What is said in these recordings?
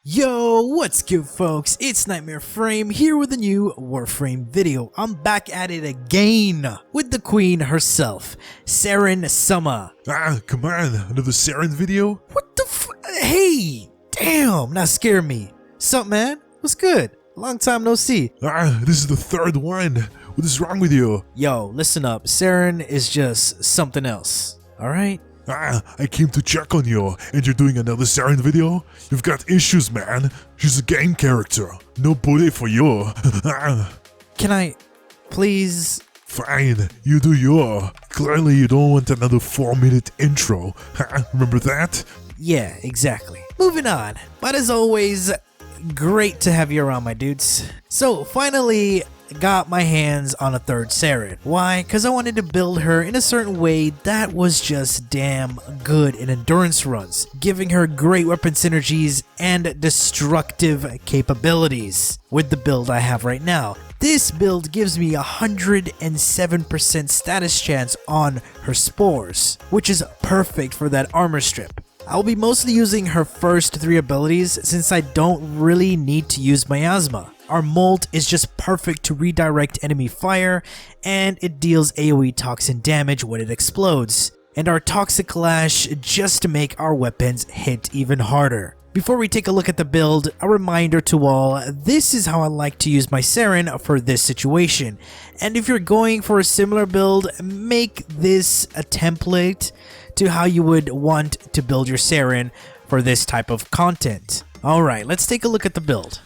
Yo, what's good folks? It's KnightmareFrame here with a new Warframe video. I'm back at it again with the queen herself, Saryn Summer. Come on, another Saryn video? What the Hey! Damn, not scare me. Sup man? What's good? Long time no see. This is the third one. What is wrong with you? Yo, listen up. Saryn is just something else, alright? I came to check on you, and you're doing another Saryn video? You've got issues, man. She's a game character. No booty for you. Can I, please? Fine, you do you. Clearly you don't want another 4-minute intro. Remember that? Yeah, exactly. Moving on. But as always, great to have you around, my dudes. So, finally got my hands on a third Saryn. Why? Because I wanted to build her in a certain way that was just damn good in endurance runs, giving her great weapon synergies and destructive capabilities with the build I have right now. This build gives me 107% status chance on her spores, which is perfect for that armor strip. I'll be mostly using her first 3 abilities since I don't really need to use miasma. Our molt is just perfect to redirect enemy fire, and it deals AoE toxin damage when it explodes, and our toxic lash just to make our weapons hit even harder. Before we take a look at the build, a reminder to all, this is how I like to use my Saryn for this situation, and if you're going for a similar build, make this a template to how you would want to build your Saryn for this type of content. Alright, let's take a look at the build.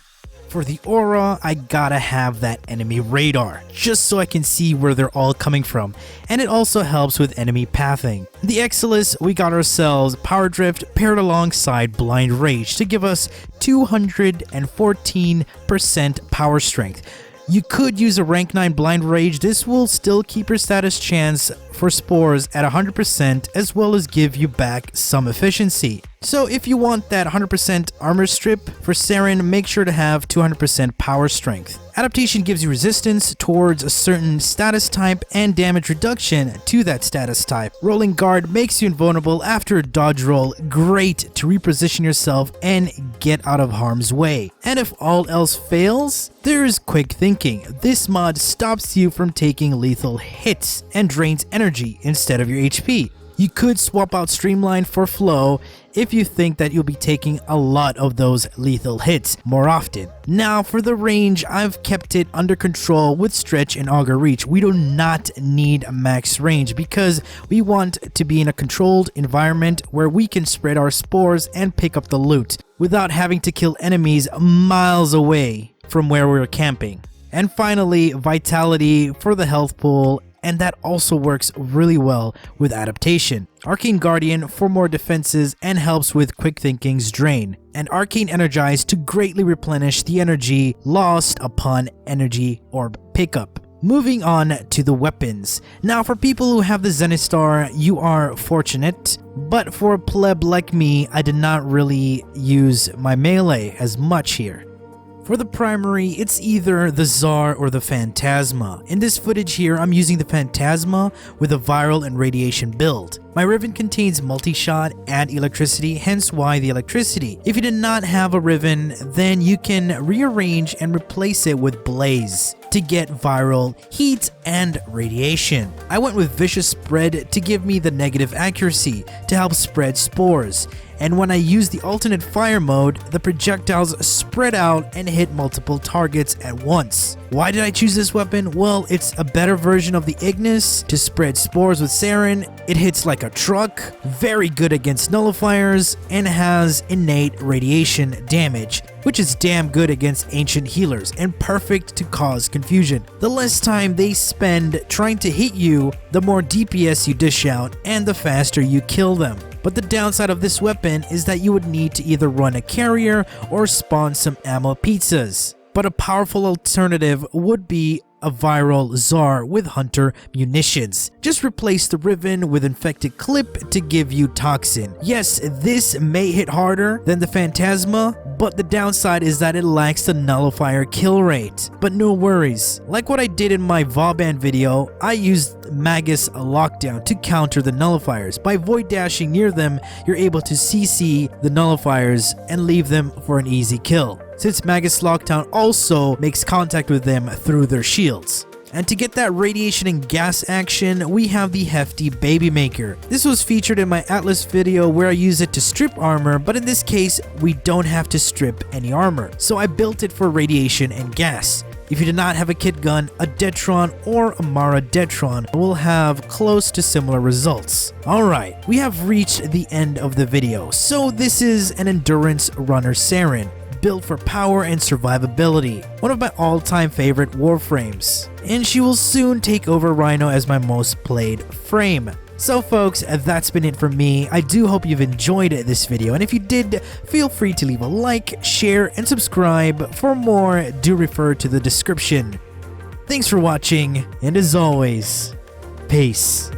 For the aura, I gotta have that enemy radar, just so I can see where they're all coming from, and it also helps with enemy pathing. The Exilus, we got ourselves Power Drift paired alongside Blind Rage to give us 214% power strength. You could use a rank 9 Blind Rage. This will still keep your status chance for spores at 100% as well as give you back some efficiency. So if you want that 100% armor strip for Saryn, make sure to have 200% power strength. Adaptation gives you resistance towards a certain status type and damage reduction to that status type. Rolling Guard makes you invulnerable after a dodge roll, great to reposition yourself and get out of harm's way. And if all else fails, there's Quick Thinking. This mod stops you from taking lethal hits and drains energy instead of your HP. You could swap out Streamline for Flow if you think that you'll be taking a lot of those lethal hits more often. Now for the range, I've kept it under control with Stretch and Augur Reach. We do not need max range because we want to be in a controlled environment where we can spread our spores and pick up the loot without having to kill enemies miles away from where we're camping. And finally, Vitality for the health pool, and that also works really well with adaptation. Arcane Guardian for more defenses and helps with Quick Thinking's drain, and Arcane Energize to greatly replenish the energy lost upon energy orb pickup. Moving on to the weapons. Now for people who have the Zenith Star, you are fortunate, but for a pleb like me, I did not really use my melee as much here. For the primary, it's either the Tsar or the Phantasma. In this footage here, I'm using the Phantasma with a viral and radiation build. My Riven contains multi-shot and electricity, hence why the electricity. If you did not have a Riven, then you can rearrange and replace it with Blaze to get viral, heat, and radiation. I went with Vicious Spread to give me the negative accuracy to help spread spores. And when I use the alternate fire mode, the projectiles spread out and hit multiple targets at once. Why did I choose this weapon? Well, it's a better version of the Ignis to spread spores with Saryn. It hits like a truck, very good against nullifiers, and has innate radiation damage, which is damn good against ancient healers and perfect to cause confusion. The less time they spend trying to hit you, the more DPS you dish out and the faster you kill them. But the downside of this weapon is that you would need to either run a carrier or spawn some ammo pizzas. But a powerful alternative would be a viral Tsar with Hunter munitions. Just replace the Riven with Infected Clip to give you Toxin. Yes, this may hit harder than the Phantasma, but the downside is that it lacks the nullifier kill rate. But no worries, like what I did in my Vauban video, I used Magus Lockdown to counter the nullifiers. By void dashing near them, you're able to CC the nullifiers and leave them for an easy kill, since Magus Lockdown also makes contact with them through their shields. And to get that radiation and gas action, we have the hefty Baby Maker. This was featured in my Atlas video where I use it to strip armor, but in this case, we don't have to strip any armor. So I built it for radiation and gas. If you do not have a kit gun, a Detron or a Mara Detron will have close to similar results. Alright, we have reached the end of the video. So this is an endurance runner Saryn, built for power and survivability, one of my all-time favorite Warframes, and she will soon take over Rhino as my most played frame. So folks, that's been it for me. I do hope you've enjoyed this video, and if you did, feel free to leave a like, share, and subscribe. For more, do refer to the description. Thanks for watching, and as always, peace.